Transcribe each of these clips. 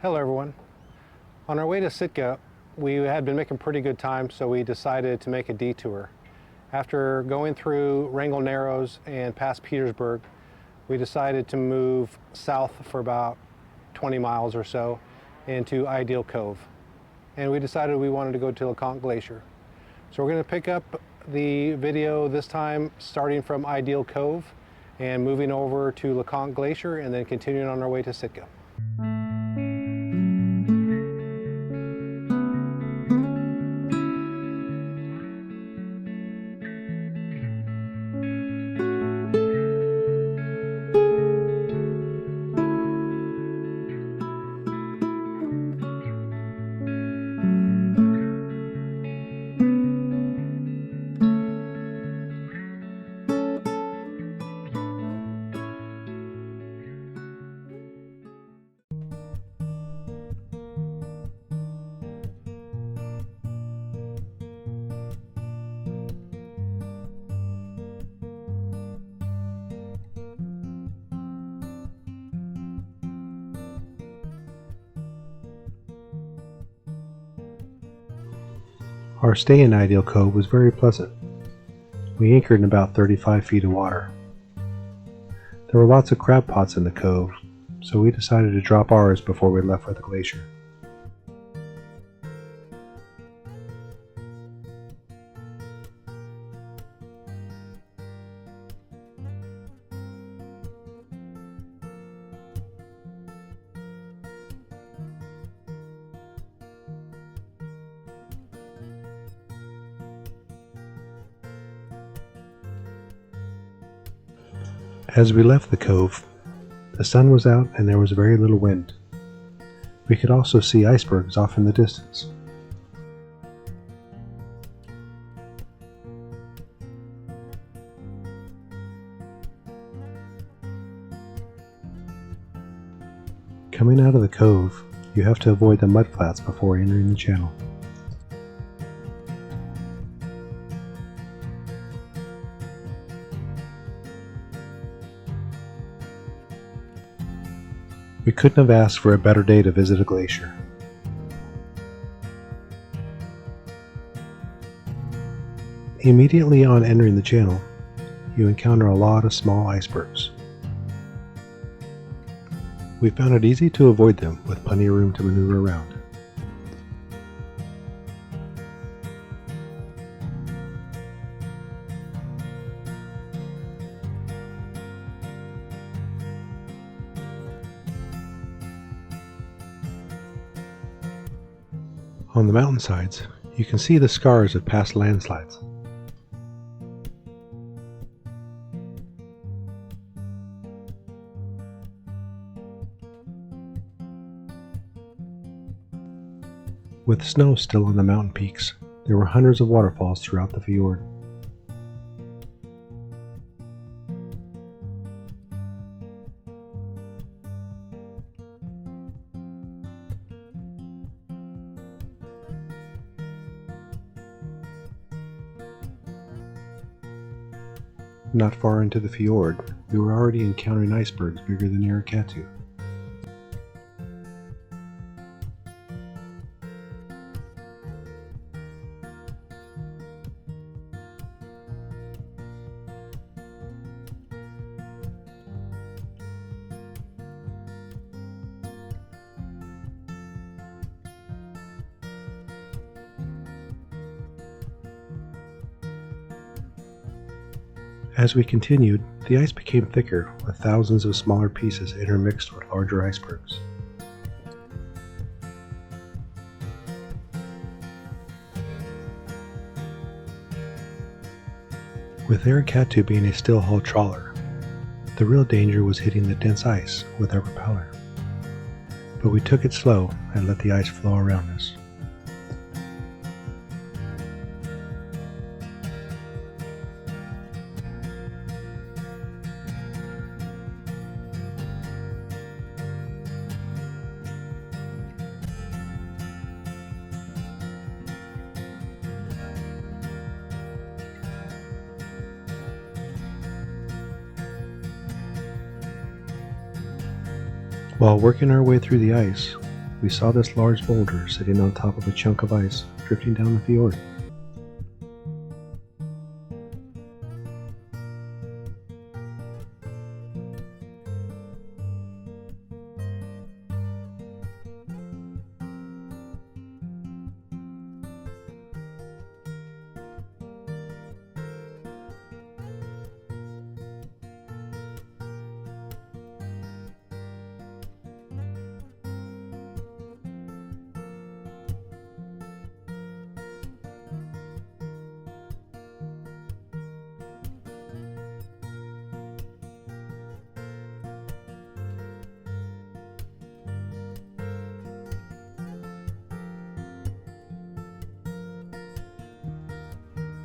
Hello everyone. On our way to Sitka, we had been making pretty good time, so we decided to make a detour. After going through Wrangell Narrows and past Petersburg, we decided to move south for about 20 miles or so into Ideal Cove. And we decided we wanted to go to LeConte Glacier. So we're going to pick up the video this time starting from Ideal Cove and moving over to LeConte Glacier and then continuing on our way to Sitka. Our stay in Ideal Cove was very pleasant. We anchored in about 35 feet of water. There were lots of crab pots in the cove, so we decided to drop ours before we left for the glacier. As we left the cove, the sun was out and there was very little wind. We could also see icebergs off in the distance. Coming out of the cove, you have to avoid the mudflats before entering the channel. We couldn't have asked for a better day to visit a glacier. Immediately on entering the channel, you encounter a lot of small icebergs. We found it easy to avoid them with plenty of room to maneuver around. On the mountainsides, you can see the scars of past landslides. With snow still on the mountain peaks, there were hundreds of waterfalls throughout the fjord. Not far into the fjord, we were already encountering icebergs bigger than LeConte. As we continued, the ice became thicker, with thousands of smaller pieces intermixed with larger icebergs. With LeConte being a still-hull trawler, the real danger was hitting the dense ice with our propeller. But we took it slow and let the ice flow around us. While working our way through the ice, we saw this large boulder sitting on top of a chunk of ice drifting down the fjord.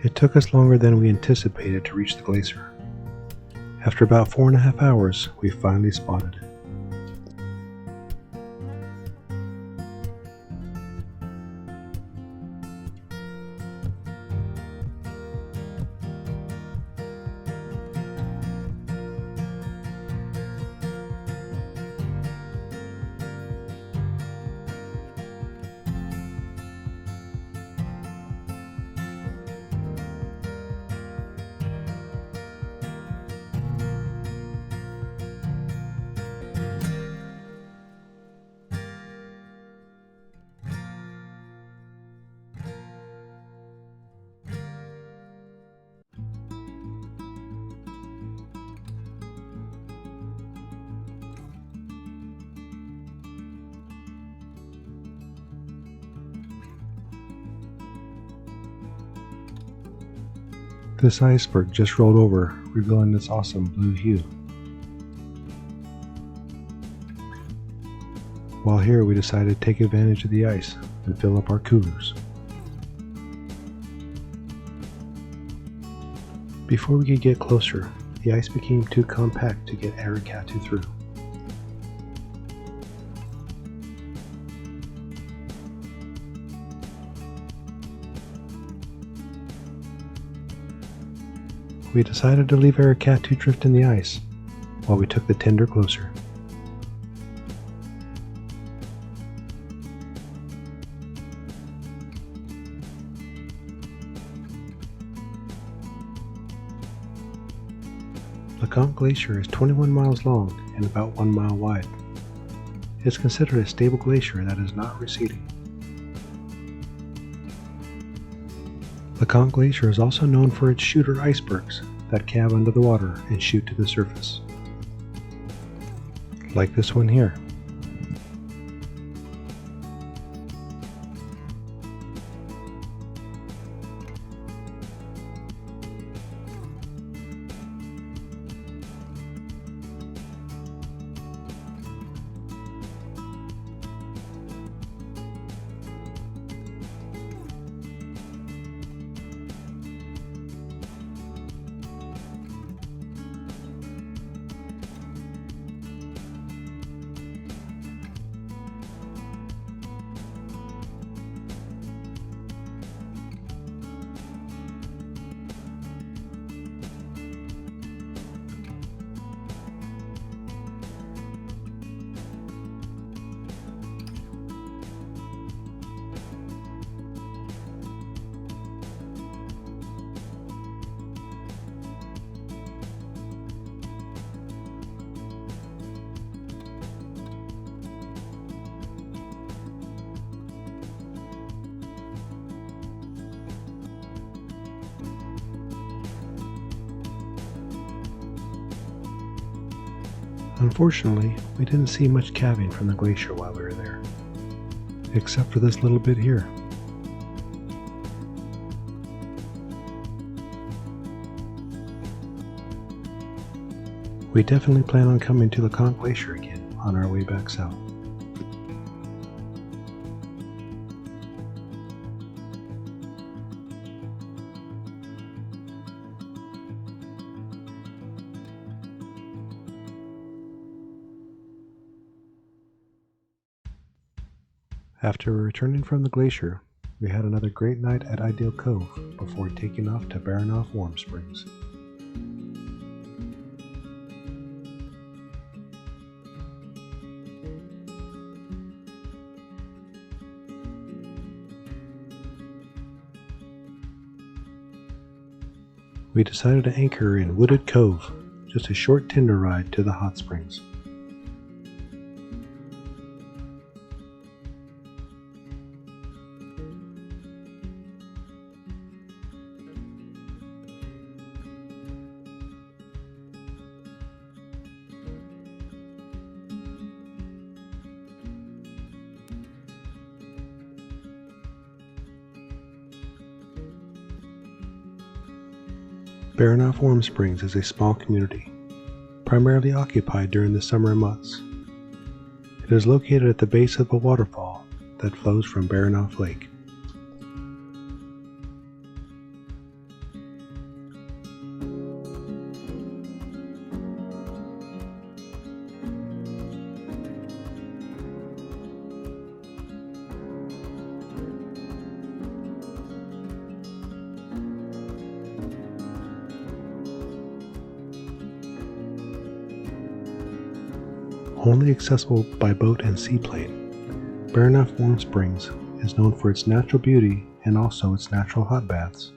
It took us longer than we anticipated to reach the glacier. After about 4.5 hours, we finally spotted it. This iceberg just rolled over, revealing its awesome blue hue. While here, we decided to take advantage of the ice and fill up our coolers. Before we could get closer, the ice became too compact to get Arikatu through. We decided to leave Arikatu drift in the ice while we took the tender closer. LeConte Glacier is 21 miles long and about 1 mile wide. It's considered a stable glacier that is not receding. LeConte Glacier is also known for its shooter icebergs that calve under the water and shoot to the surface. Like this one here. Unfortunately, we didn't see much calving from the glacier while we were there, except for this little bit here. We definitely plan on coming to LeConte Glacier again on our way back south. After returning from the glacier, we had another great night at Ideal Cove before taking off to Baranof Warm Springs. we decided to anchor in Wooded Cove, just a short tender ride to the hot springs. Baranof Warm Springs is a small community, primarily occupied during the summer months. It is located at the base of a waterfall that flows from Baranof Lake. Only accessible by boat and seaplane, Baranof Warm Springs is known for its natural beauty and also its natural hot baths.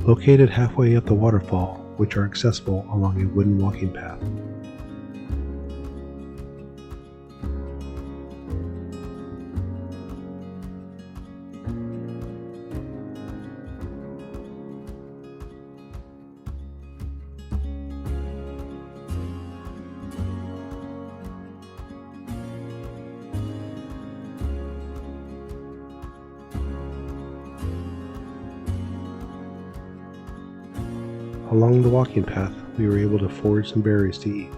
Located halfway up the waterfall, which are accessible along a wooden walking path. Along the walking path, we were able to forage some berries to eat.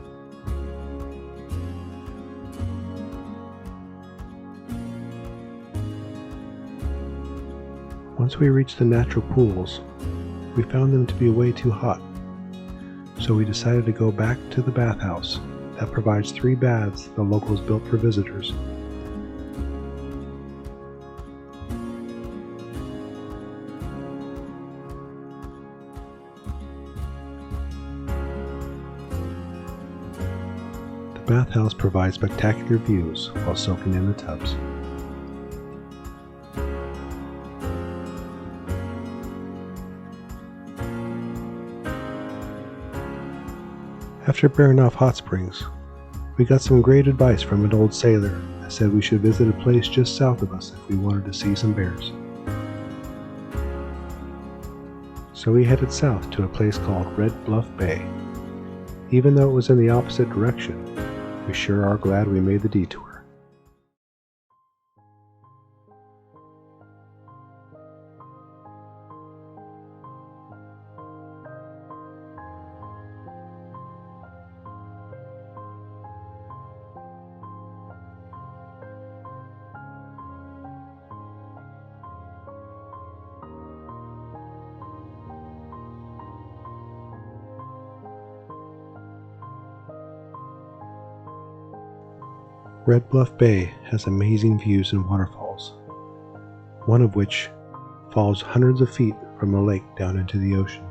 Once we reached the natural pools, we found them to be way too hot, so we decided to go back to the bathhouse that provides 3 baths the locals built for visitors. The bathhouse provides spectacular views while soaking in the tubs. After Baranof Hot Springs, we got some great advice from an old sailor that said we should visit a place just south of us if we wanted to see some bears. So we headed south to a place called Red Bluff Bay. Even though it was in the opposite direction, we sure are glad we made the detour. Red Bluff Bay has amazing views and waterfalls, one of which falls hundreds of feet from the lake down into the ocean.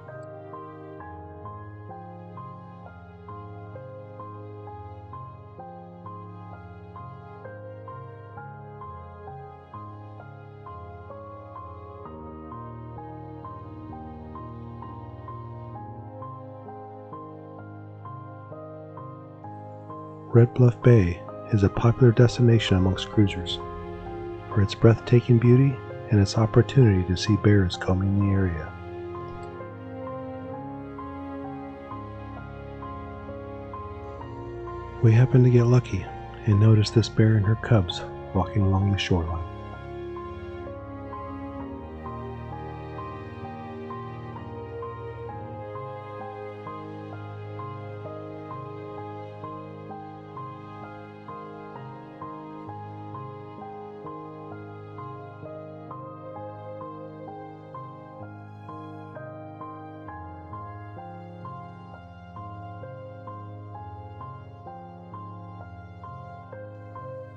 Red Bluff Bay is a popular destination amongst cruisers for its breathtaking beauty and its opportunity to see bears combing the area. We happened to get lucky and noticed this bear and her cubs walking along the shoreline.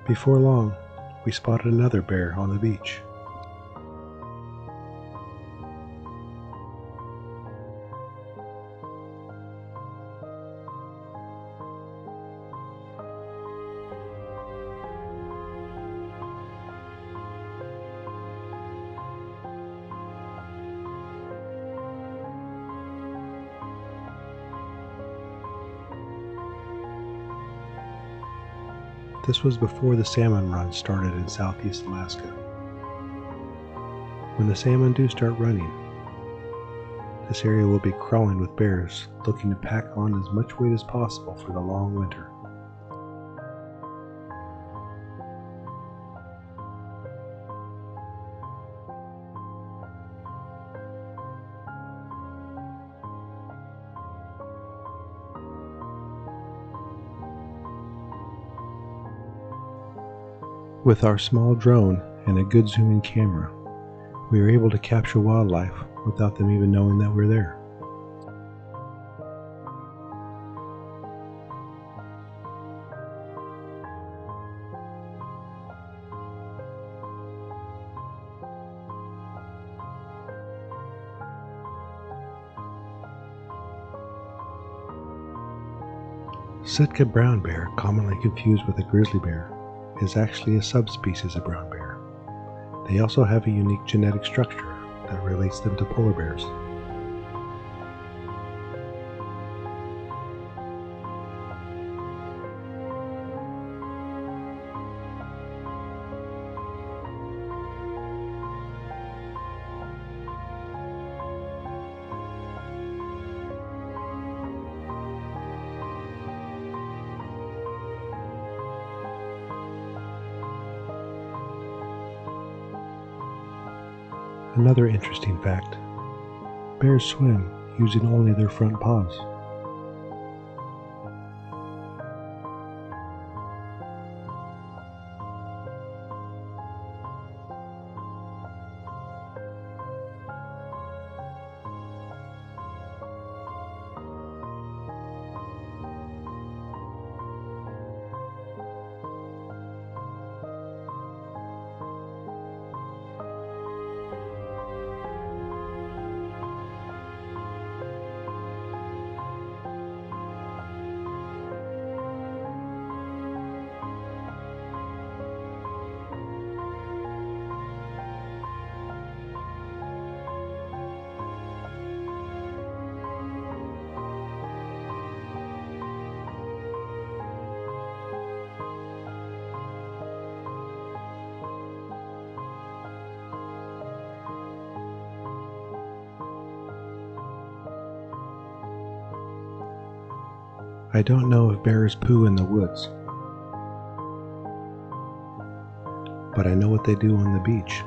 Before long, we spotted another bear on the beach. This was before the salmon run started in southeast Alaska. When the salmon do start running, this area will be crawling with bears looking to pack on as much weight as possible for the long winter. With our small drone and a good zoom-in camera, we are able to capture wildlife without them even knowing that we're there. Sitka brown bear, commonly confused with a grizzly bear, is actually a subspecies of brown bear. They also have a unique genetic structure that relates them to polar bears. Another interesting fact: bears swim using only their front paws. I don't know if bears poo in the woods, but I know what they do on the beach.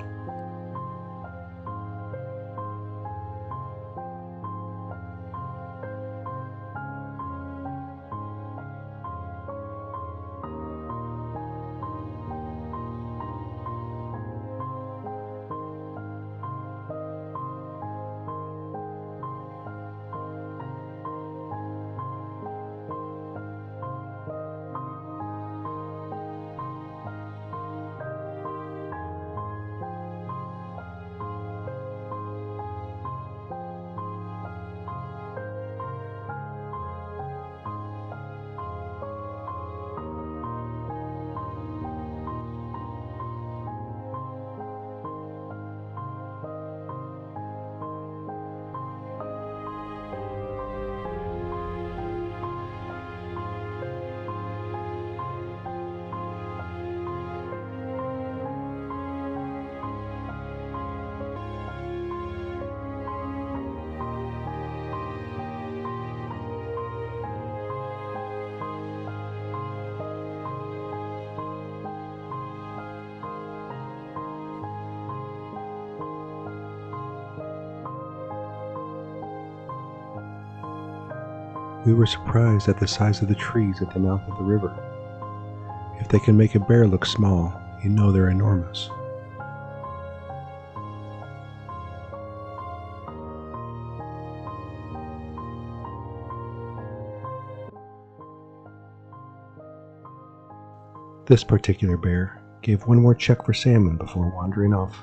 We were surprised at the size of the trees at the mouth of the river. If they can make a bear look small, you know they're enormous. This particular bear gave one more check for salmon before wandering off.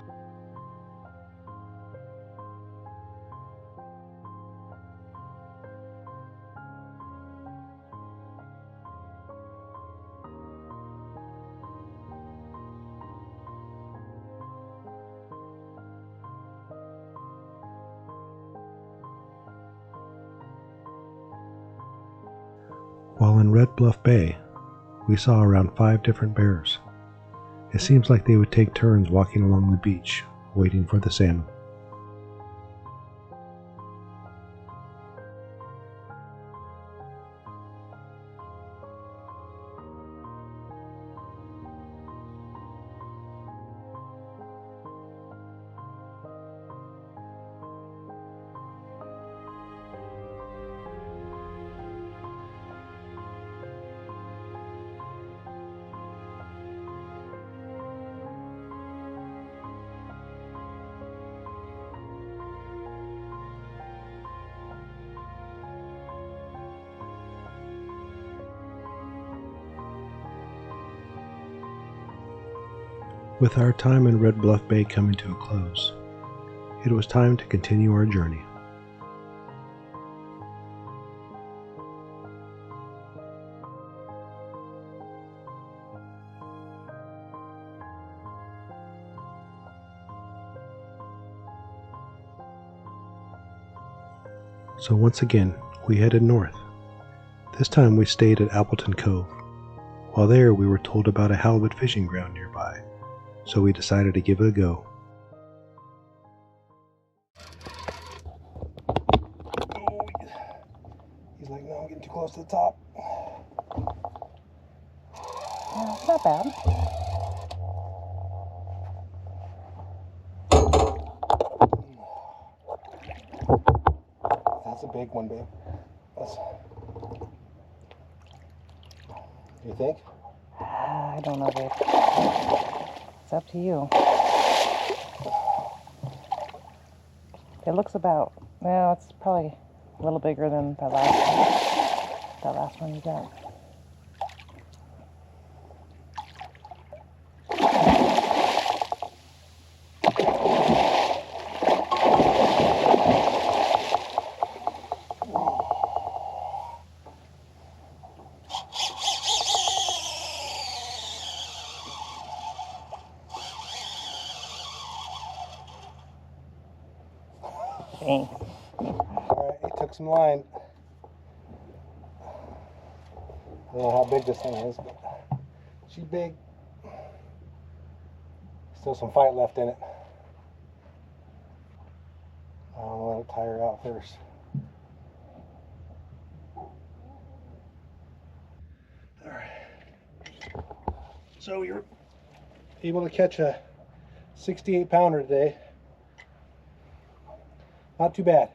While in Red Bluff Bay, we saw around 5 different bears. It seems like they would take turns walking along the beach, waiting for the salmon. With our time in Red Bluff Bay coming to a close, it was time to continue our journey. So once again, we headed north. This time we stayed at Appleton Cove. While there, we were told about a halibut fishing ground nearby, so we decided to give it a go. He's like, no, I'm getting too close to the top. It's not bad. That's a big one, babe. You think? I don't know, babe. It's up to you. It looks about, well, it's probably a little bigger than that last one you got. Dang. Alright, he took some line. I don't know how big this thing is, but she's big. Still some fight left in it. I'll let it tire out first. Alright. So you're able to catch a 68 pounder today. Not too bad.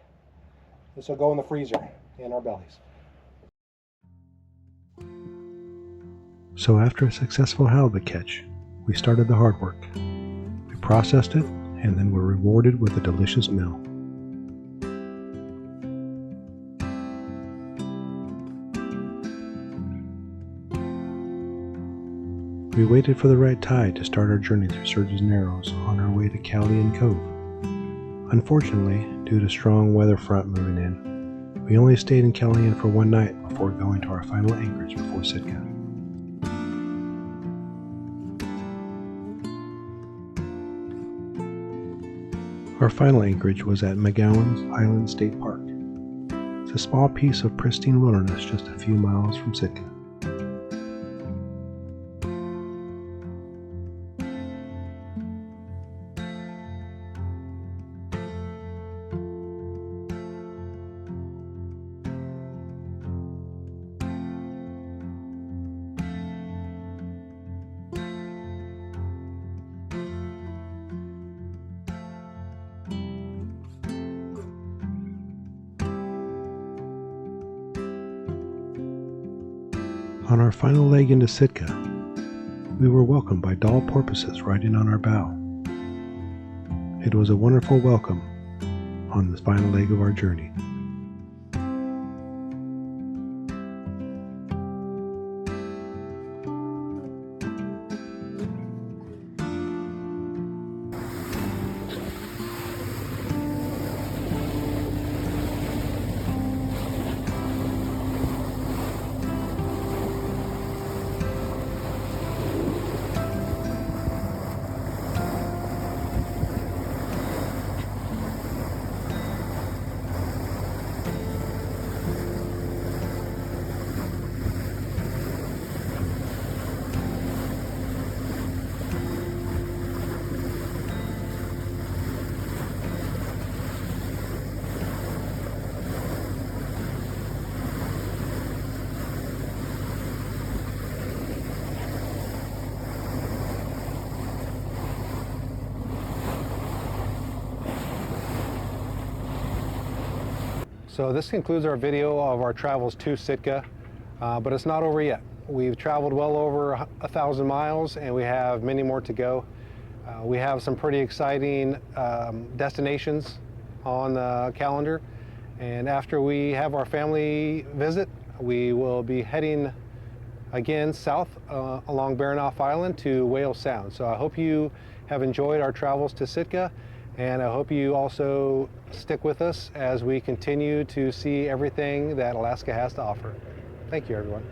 This will go in the freezer in our bellies. So after a successful halibut catch, we started the hard work. We processed it and then were rewarded with a delicious meal. We waited for the right tide to start our journey through Sturgeon's Narrows on our way to Calian Cove. Unfortunately, due to strong weather front moving in, we only stayed in Calian for one night before going to our final anchorage before Sitka. Our final anchorage was at McGowan's Island State Park. It's a small piece of pristine wilderness just a few miles from Sitka. On our final leg into Sitka, we were welcomed by doll porpoises riding on our bow. It was a wonderful welcome on the final leg of our journey. So this concludes our video of our travels to Sitka, but it's not over yet. We've traveled well over 1,000 miles and we have many more to go. We have some pretty exciting destinations on the calendar, and after we have our family visit, we will be heading again south along Baranof Island to Whale Sound. So I hope you have enjoyed our travels to Sitka, and I hope you also stick with us as we continue to see everything that Alaska has to offer. Thank you, everyone.